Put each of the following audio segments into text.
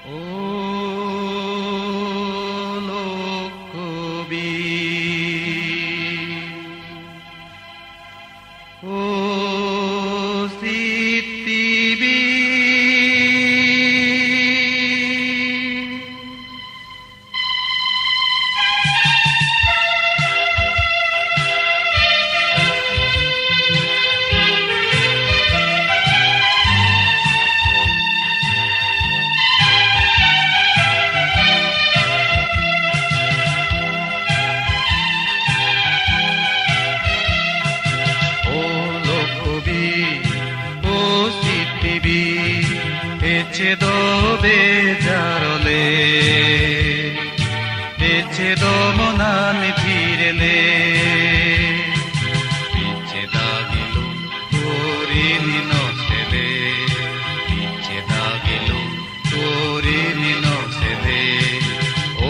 ও লোকবি, ও সিতিবি, Ecedo bejarole, ecedo monani firele, eceda gilu torini no sele, eceda gilu torini no sele.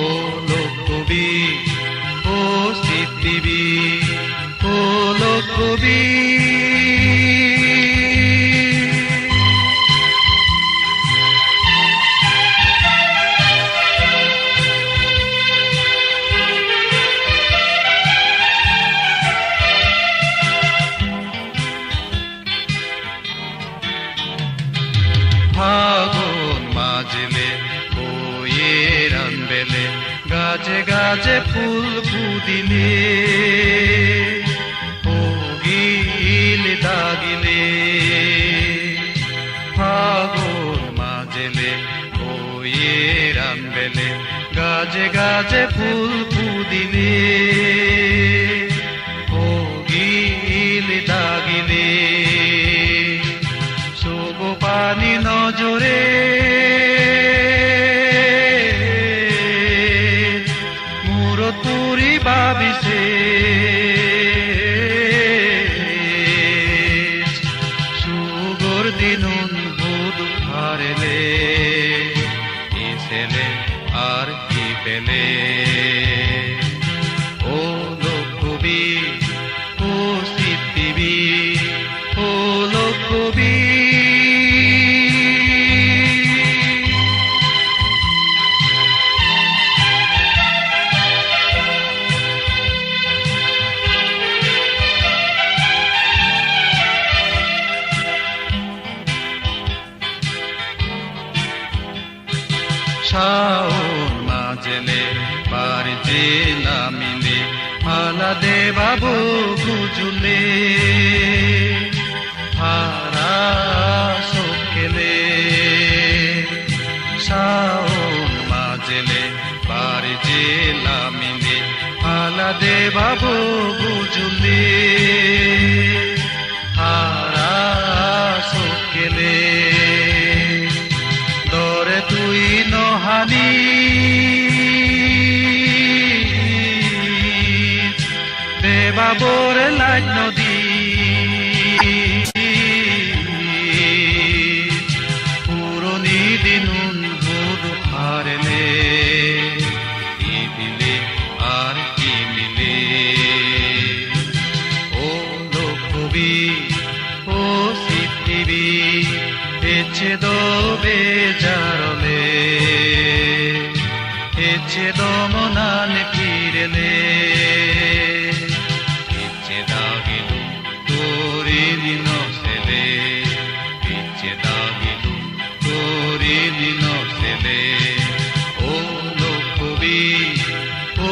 O lokobi, o sitibi, o lokobi. ফাগুন মাজলে বইয়ের আনবেলে গাছে গাছে ফুল ফুদিলে কোকিল দাগিলে। ফাগুন মাজলে বইয়ের আনবেলে গাছে গাছে ফুল ফুদিলে কোকিল দাগিলে। পানি নজরে মুর তুরি ভাবিছে সুগর দিনুন বুধ হারলে কি ছেলে আর কি পেলে। ও লোকবি, ও সিতিবি, ও লোকবি। শাওন মাজলে বাড়িতে নামিলে মালা দে বাবু গুজুলে হারা সকেলে। শাওন মাজলে বাড়িতে নামিলে মালা দে বাবু গুজুলে হারা সকেলে। দরে তুই নহানি দেবাবর লাগ নদী পুরনি দিনুন বুধ হারলে কি দিলে আর কি মিলে। ও লোকবি, ও সিতিবি, ecedo bejarole, ecedo monani firele, eceda gilu torini no sele, eceda gilu torini no sele. O lokobi,